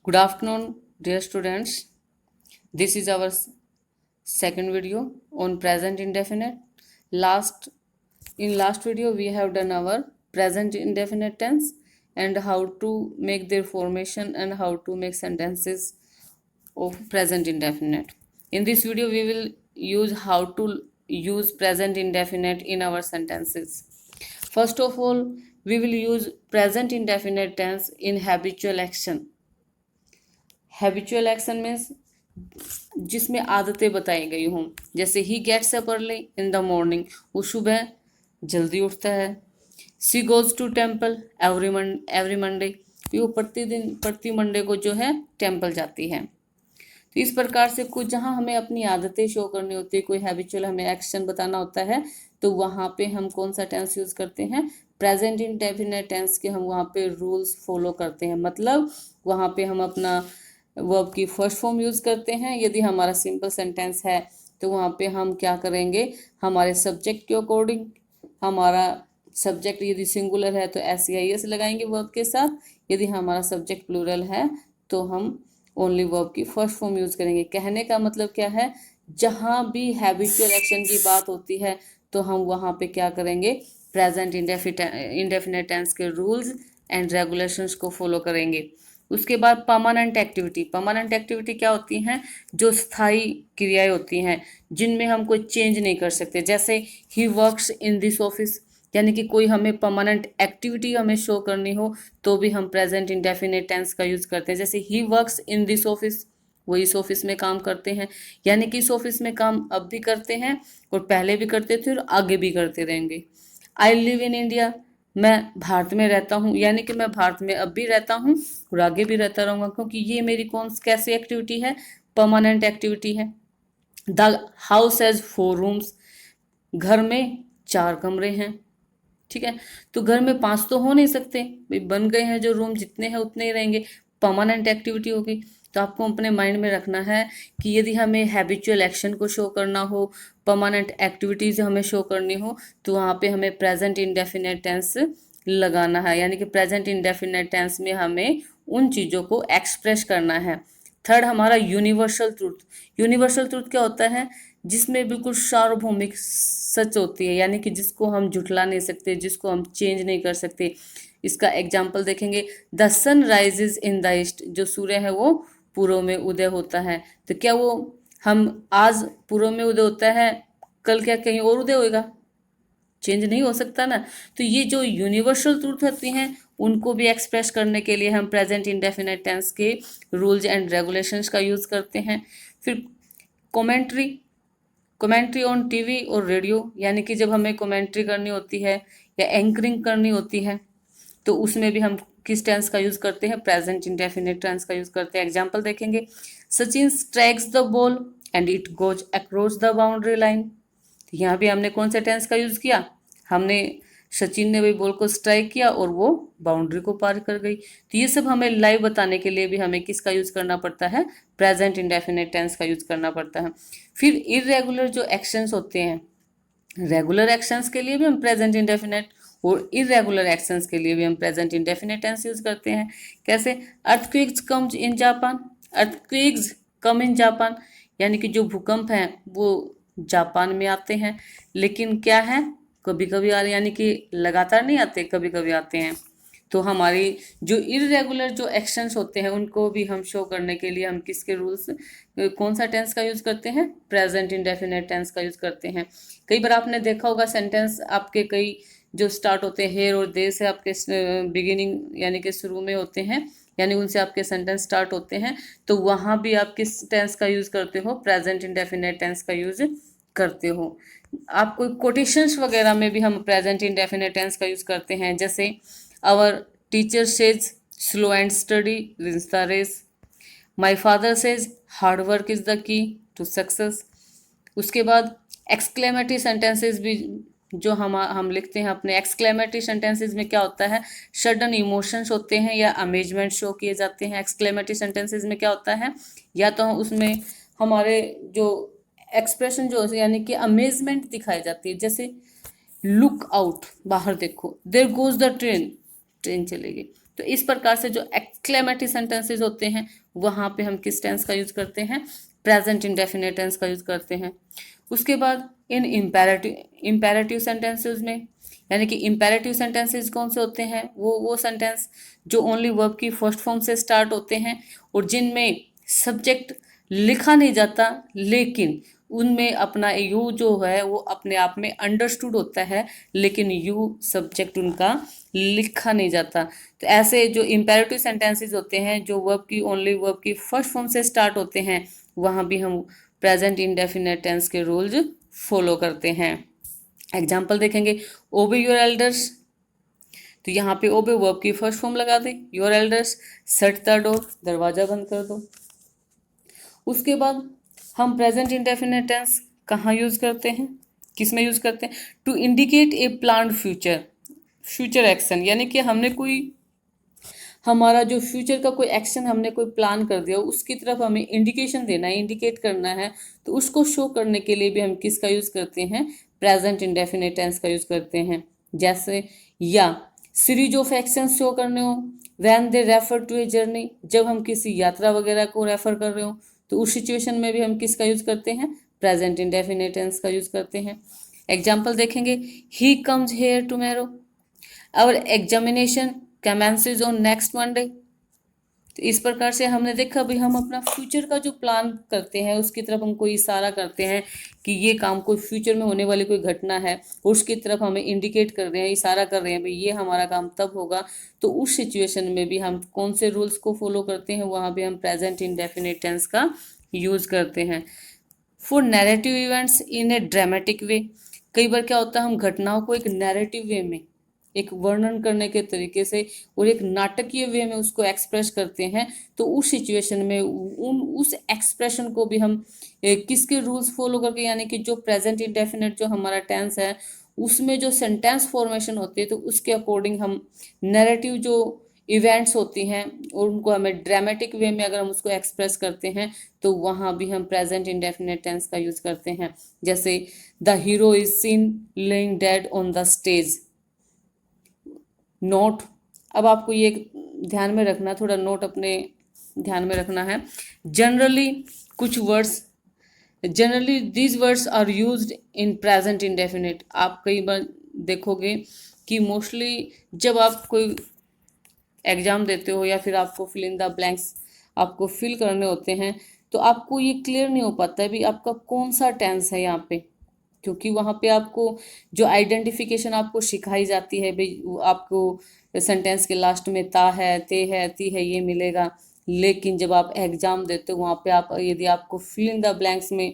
Good afternoon, dear students. This is our second video on present indefinite. Last video we have done our present indefinite tense and how to make their formation and how to make sentences of present indefinite. In this video we will use how to use present indefinite in our sentences. First of all, we will use present indefinite tense in habitual action. Habitual action means जिसमें आदतें बताई गई हों, जैसे he gets up early in the morning, वो सुबह जल्दी उठता है. She goes to temple every Monday, वो प्रति मंडे को जो है टेम्पल जाती है. तो इस प्रकार से कुछ जहाँ हमें अपनी आदतें शो करनी होती है, कोई हैबिचुअल हमें एक्शन बताना होता है, तो वहाँ पे हम कौन सा टेंस यूज़ करते हैं, प्रेजेंट इंडेफिनिट टेंस के हम वहाँ पे रूल्स फॉलो करते हैं. मतलब वहाँ पे हम अपना वर्ब की फर्स्ट फॉर्म यूज़ करते हैं. यदि हमारा सिंपल सेंटेंस है तो वहाँ पे हम क्या करेंगे, हमारे सब्जेक्ट के अकॉर्डिंग, हमारा सब्जेक्ट यदि सिंगुलर है तो SEIS लगाएंगे वर्ब के साथ. यदि हमारा सब्जेक्ट प्लूरल है तो हम ओनली वर्ब की फर्स्ट फॉर्म यूज़ करेंगे. कहने का मतलब क्या है, जहाँ भी हैबिचुअल एक्शन की बात होती है तो हम वहाँ पे क्या करेंगे, प्रेजेंट इंडेफिनिट टेंस के रूल्स एंड रेगुलेशंस को फॉलो करेंगे. उसके बाद परमानेंट एक्टिविटी क्या होती हैं, जो स्थायी क्रियाएं होती हैं जिनमें हम कोई चेंज नहीं कर सकते. जैसे he works in this office, यानी कि कोई हमें परमानेंट एक्टिविटी हमें शो करनी हो तो भी हम प्रेजेंट इंडेफिनिट टेंस का यूज़ करते हैं. जैसे he works in this office, वो इस ऑफिस में काम करते हैं, यानी कि इस ऑफिस में काम अब भी करते हैं और पहले भी करते थे और आगे भी करते रहेंगे. आई लिव इन इंडिया, मैं भारत में रहता हूँ, यानी कि मैं भारत में अब भी रहता हूँ और आगे भी रहता रहूँगा, क्योंकि ये मेरी कैसी एक्टिविटी है, परमानेंट एक्टिविटी है. द हाउस हैज़ 4 रूम्स, घर में 4 कमरे हैं. ठीक है, तो घर में 5 तो हो नहीं सकते भाई, बन गए हैं जो रूम, जितने हैं उतने ही रहेंगे, परमानेंट एक्टिविटी होगी. तो आपको अपने माइंड में रखना है कि यदि हमें हैबिचुअल एक्शन को शो करना हो, परमानेंट एक्टिविटीज़ हमें शो करनी हो, तो वहाँ पे हमें प्रेजेंट इंडेफिनिट टेंस लगाना है. यानी कि प्रेजेंट इंडेफिनिट टेंस में हमें उन चीज़ों को एक्सप्रेस करना है. थर्ड, हमारा यूनिवर्सल ट्रूथ क्या होता है, जिसमें बिल्कुल सार्वभौमिक सच होती है, यानी कि जिसको हम झुठला नहीं सकते, जिसको हम चेंज नहीं कर सकते. इसका एग्जाम्पल देखेंगे, the sun rises in the east, जो सूर्य है वो पूर्व में उदय होता है. तो क्या वो हम आज पूर्व में उदय होता है, कल क्या कहीं और उदय होएगा, चेंज नहीं हो सकता ना. तो ये जो यूनिवर्सल ट्रूथ होती हैं उनको भी एक्सप्रेस करने के लिए हम प्रेजेंट इंडेफिनिट टेंस के रूल्स एंड रेगुलेशंस का यूज़ करते हैं. फिर कमेंट्री ऑन टीवी और रेडियो, यानी कि जब हमें कमेंट्री करनी होती है या एंकरिंग करनी होती है तो उसमें भी हम किस टेंस का यूज़ करते हैं, प्रेजेंट इंडेफिनिट टेंस का यूज़ करते हैं. एग्जाम्पल देखेंगे, Sachin strikes the ball and it goes across the boundary line. यहाँ भी हमने कौन सा टेंस का यूज़ किया, हमने सचिन ने वही बॉल को स्ट्राइक किया और वो बाउंड्री को पार कर गई. तो ये सब हमें लाइव बताने के लिए भी हमें किसका यूज़ करना पड़ता है, प्रेजेंट इंडेफिनिट टेंस का यूज़ करना पड़ता है. फिर इरेगुलर जो एक्शंस होते हैं, रेगुलर एक्शंस के लिए भी हम प्रेजेंट इंडेफिनिट और इरेगुलर एक्शंस के लिए भी हम प्रेजेंट इंडेफिनिट टेंस यूज़ करते हैं. कैसे, अर्थक्वेक्स कम इन जापान, यानी कि जो भूकंप हैं वो जापान में आते हैं, लेकिन क्या है, कभी कभी आ रहे, यानी कि लगातार नहीं आते, कभी कभी आते हैं. तो हमारी जो इरेगुलर जो एक्शंस होते हैं उनको भी हम शो करने के लिए हम किसके रूल्स, कौन सा टेंस का यूज़ करते हैं, प्रेजेंट इंडेफिनिट टेंस का यूज़ करते हैं. कई बार आपने देखा होगा सेंटेंस आपके कई जो स्टार्ट होते हैं हेयर और देयर से, आपके बिगिनिंग यानी कि शुरू में होते हैं, यानी उनसे आपके सेंटेंस स्टार्ट होते हैं, तो वहाँ भी आप किस टेंस का यूज़ करते हो, प्रेजेंट इंडेफिनिट टेंस का यूज़ करते हो. आप कोई कोटेशंस वगैरह में भी हम प्रेजेंट इंडेफिनिट टेंस का यूज़ करते हैं. जैसे our teacher says slow and study wins the race, my father says hard work is the key to success. उसके बाद एक्सक्लेमेटरी सेंटेंसेस भी जो हम लिखते हैं अपने, एक्सक्लेमेटरी सेंटेंसेस में क्या होता है, सडन इमोशंस होते हैं या अमेजमेंट शो किए जाते हैं. एक्सक्लेमेटरी सेंटेंसेस में क्या होता है, या तो उसमें हमारे जो एक्सप्रेशन जो यानी कि अमेजमेंट दिखाई जाती है. जैसे लुक आउट, बाहर देखो, there goes the train, train चलेगी. तो इस प्रकार से जो एक्सक्लेमेटरी सेंटेंसेस होते हैं वहाँ पे हम किस टेंस का यूज करते हैं, प्रेजेंट इंडेफिनिट टेंस का यूज करते हैं। उसके बाद इन इम्पेरेटिव सेंटेंसेस में, यानी कि इम्पेरेटिव सेंटेंसेस कौन से होते हैं, वो सेंटेंस जो ओनली वर्ब की फर्स्ट फॉर्म से स्टार्ट होते हैं और जिनमें सब्जेक्ट लिखा नहीं जाता, लेकिन उनमें अपना यू जो है वो अपने आप में अंडरस्टूड होता है, लेकिन यू सब्जेक्ट उनका लिखा नहीं जाता। तो ऐसे जो इम्पेरेटिव सेंटेंसेस होते हैं जो वर्ब की ओनली वर्ब की फर्स्ट फॉर्म से स्टार्ट होते हैं, वहाँ भी हम प्रेजेंट इंडेफिनिट टेंस के रूल्स फॉलो करते हैं। एग्जाम्पल देखेंगे, ओबे योर एल्डर्स, तो यहाँ पे ओबे वर्ब की फर्स्ट फॉर्म लगा दे, your elders, shut the door, दरवाजा बंद कर दो। उसके बाद हम प्रेजेंट इंडेफिनिट टेंस कहाँ यूज करते हैं, किस में यूज करते हैं, to indicate a planned future action, यानी कि हमने कोई हमारा जो फ्यूचर का कोई एक्शन हमने कोई प्लान कर दिया उसकी तरफ हमें इंडिकेशन देना है, इंडिकेट करना है, तो उसको शो करने के लिए भी हम किसका यूज करते हैं, प्रेजेंट इंडेफिनिट टेंस का यूज करते हैं। जैसे या सीरीज ऑफ एक्शन शो करने हो, when they refer to a journey, जब हम किसी यात्रा वगैरह को रेफर कर रहे हो तो उस सिचुएशन में भी हम किसका यूज करते हैं, प्रेजेंट इंडेफिनिट टेंस का यूज करते हैं। एग्जाम्पल देखेंगे, he comes here tomorrow, our examination commences on next Monday. तो इस प्रकार से हमने देखा भी हम अपना फ्यूचर का जो प्लान करते हैं उसकी तरफ हम कोई इशारा करते हैं कि ये काम कोई फ्यूचर में होने वाली कोई घटना है, उसकी तरफ हमें इंडिकेट कर रहे हैं, इशारा कर रहे हैं भाई ये हमारा काम तब होगा। तो उस सिचुएशन में भी हम कौन से रूल्स को फॉलो करते हैं, वहाँ भी हम प्रेजेंट इंडेफिनिट टेंस का यूज करते हैं। For narrative events in a dramatic way, कई बार क्या होता है हम घटनाओं को एक नैरेटिव वे में, एक वर्णन करने के तरीके से और एक नाटकीय वे में उसको एक्सप्रेस करते हैं, तो उस सिचुएशन में उस एक्सप्रेशन को भी हम किसके रूल्स फॉलो करके, यानी कि जो प्रेजेंट इंडेफिनिट जो हमारा टेंस है उसमें जो सेंटेंस फॉर्मेशन होती है तो उसके अकॉर्डिंग हम नैरेटिव जो इवेंट्स होती हैं और उनको हमें ड्रामेटिक वे में अगर हम उसको एक्सप्रेस करते हैं तो वहाँ भी हम प्रेजेंट इंडेफिनिट टेंस का यूज करते हैं। जैसे the hero is seen laying dead on the stage, note, अब आपको ये ध्यान में रखना, थोड़ा नोट अपने ध्यान में रखना है। जनरली कुछ words, generally these words are used in present indefinite. आप कई बार देखोगे कि मोस्टली जब आप कोई एग्जाम देते हो या फिर आपको फिल इन द ब्लैंक्स आपको फिल करने होते हैं तो आपको ये क्लियर नहीं हो पाता है भी आपका कौन सा टेंस है यहाँ पे, क्योंकि वहाँ पे आपको जो आइडेंटिफिकेशन आपको सिखाई जाती है भाई आपको सेंटेंस के लास्ट में ता है, ते है, ती है ये मिलेगा, लेकिन जब आप एग्जाम देते हो वहाँ पे आप यदि आपको फिल इन द ब्लैंक्स में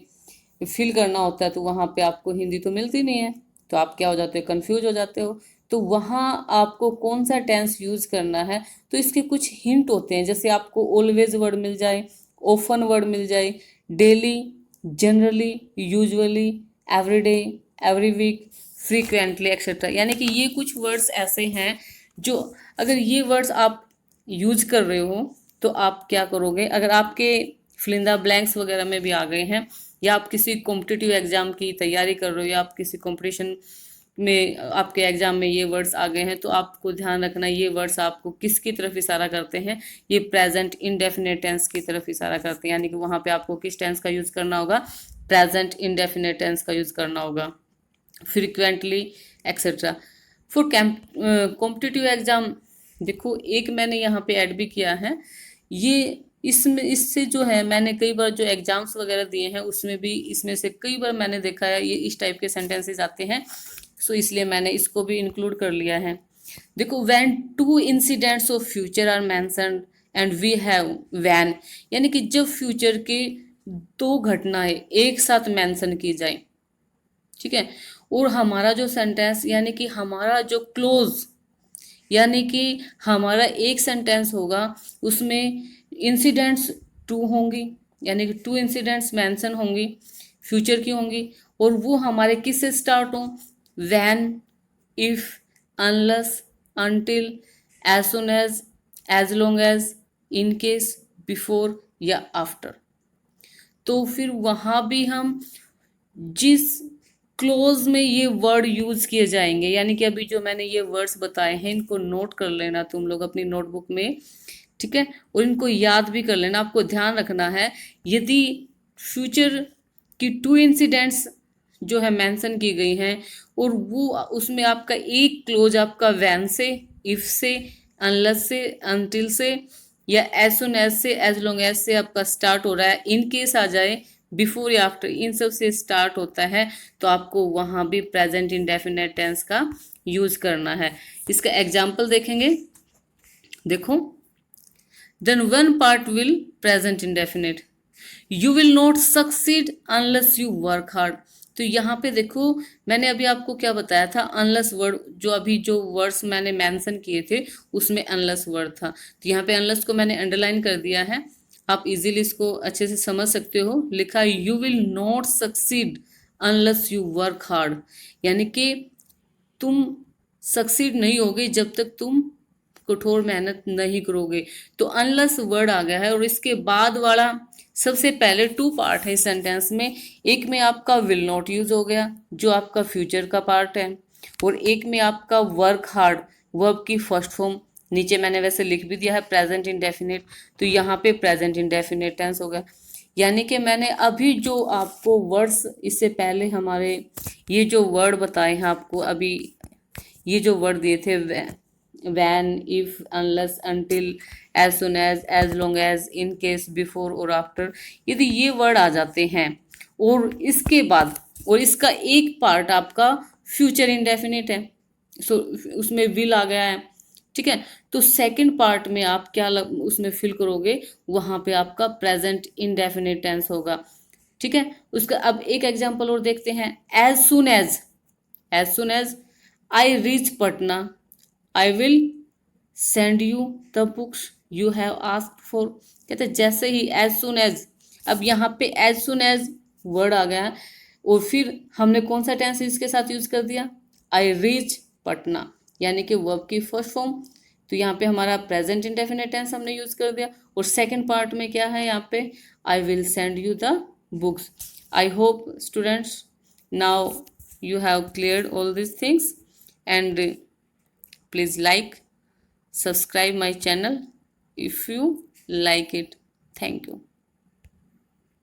फिल करना होता है तो वहाँ पे आपको हिंदी तो मिलती नहीं है, तो आप क्या हो जाते हो, कंफ्यूज हो जाते हो। तो वहाँ आपको कौन सा टेंस यूज करना है, तो इसके कुछ हिंट होते हैं, जैसे आपको ऑलवेज वर्ड मिल जाए, ऑफन वर्ड मिल जाए, daily, generally, usually, everyday, every week, frequently etcetera, यानी कि ये कुछ वर्ड्स ऐसे हैं जो अगर ये वर्ड्स आप यूज कर रहे हो तो आप क्या करोगे, अगर आपके फिल इन द ब्लैंक्स वगैरह में भी आ गए हैं या आप किसी कॉम्पिटिटिव एग्जाम की तैयारी कर रहे हो या आप किसी कॉम्पिटिशन में आपके एग्जाम में ये वर्ड्स आ गए हैं, तो आपको ध्यान रखना ये वर्ड्स आपको किसकी तरफ इशारा करते हैं, ये प्रेजेंट इंडेफिनिट टेंस की तरफ इशारा करते हैं, यानी कि वहाँ पे आपको किस टेंस का यूज करना होगा, प्रेजेंट इंडेफिनिट टेंस का यूज करना होगा, frequently etcetera. For competitive exam देखो एक मैंने यहाँ पे ऐड भी किया है, ये इसमें इससे जो है मैंने कई बार जो एग्जाम्स वगैरह दिए हैं उसमें भी इसमें से कई बार मैंने देखा है ये इस टाइप के सेंटेंसेस आते हैं, सो इसलिए मैंने इसको भी इंक्लूड कर लिया है। देखो when two incidents of future are mentioned and we have when, यानी कि जब फ्यूचर के दो घटनाएं एक साथ मेंशन की जाए, ठीक है, और हमारा जो सेंटेंस यानी कि हमारा जो क्लोज यानी कि हमारा एक सेंटेंस होगा उसमें इंसिडेंट्स टू होंगी, यानी कि टू इंसिडेंट्स मेंशन होंगी, फ्यूचर की होंगी, और वो हमारे किस से स्टार्ट हों, when, if, unless, until, as soon as long as, in case, before या आफ्टर। तो फिर वहाँ भी हम जिस क्लोज में ये वर्ड यूज किए जाएंगे। यानी कि अभी जो मैंने ये वर्ड्स बताए हैं इनको नोट कर लेना तुम लोग अपनी नोटबुक में, ठीक है, और इनको याद भी कर लेना। आपको ध्यान रखना है यदि फ्यूचर की टू इंसिडेंट्स जो है मेंशन की गई हैं और वो उसमें आपका एक क्लोज आपका व्हेन से, इफ से, अनलेस से, अनटिल से या एज सुन एज से, एज लॉन्ग एज से आपका स्टार्ट हो रहा है, इन केस आ जाए बिफोर या आफ्टर, इन सब से स्टार्ट होता है तो आपको वहां भी प्रेजेंट इंडेफिनिट टेंस का यूज करना है। इसका एग्जाम्पल देखेंगे, देखो, then one part will present indefinite, you will not succeed unless you work hard. तो यहाँ पे देखो मैंने अभी आपको क्या बताया था, अनलेस वर्ड, जो अभी जो वर्ड्स मैंने मेंशन किए थे उसमें अनलेस वर्ड था, तो यहाँ पे अनलेस को मैंने अंडरलाइन कर दिया है, आप इजीली इसको अच्छे से समझ सकते हो। लिखा you will not succeed unless you work hard, यानी कि तुम सक्सीड नहीं होगे जब तक तुम कठोर मेहनत नहीं करोगे। तो अनलेस वर्ड आ गया है और इसके बाद वाला सबसे पहले टू पार्ट है इस सेंटेंस में। एक में आपका विल नॉट यूज हो गया जो आपका फ्यूचर का पार्ट है, और एक में आपका वर्क हार्ड वर्ब की फर्स्ट फॉर्म, नीचे मैंने वैसे लिख भी दिया है प्रेजेंट इंडेफिनिट, तो यहाँ पे प्रेजेंट इंडेफिनिट टेंस हो गया। यानी कि मैंने अभी जो आपको वर्ड्स इससे पहले हमारे ये जो वर्ड बताए हैं आपको अभी, ये जो वर्ड दिए थे when, if, unless, until, as soon as long as, in case, before और आफ्टर, यदि ये वर्ड आ जाते हैं और इसके बाद और इसका एक पार्ट आपका फ्यूचर इंडेफिनिट है, सो उसमें विल आ गया है, ठीक है, तो सेकंड पार्ट में आप क्या उसमें फिल करोगे, वहां पे आपका प्रेजेंट इंडेफिनिट टेंस होगा, ठीक है। उसका अब एक एग्जांपल और देखते हैं, as soon as I reach Patna I will send you the books you have asked for. कहते जैसे ही एज सुन एज, अब यहाँ पे एज सुन एज वर्ड आ गया और फिर हमने कौन सा टेंस इसके साथ यूज कर दिया, आई रीच पटना, यानी कि वर्ब की फर्स्ट फॉर्म, तो यहाँ पे हमारा प्रेजेंट इंडेफिनिट टेंस हमने यूज कर दिया। और सेकंड पार्ट में क्या है यहाँ पे, आई will send you the books. I hope students now you have cleared all these things, and please like, subscribe my channel if you like it. Thank you.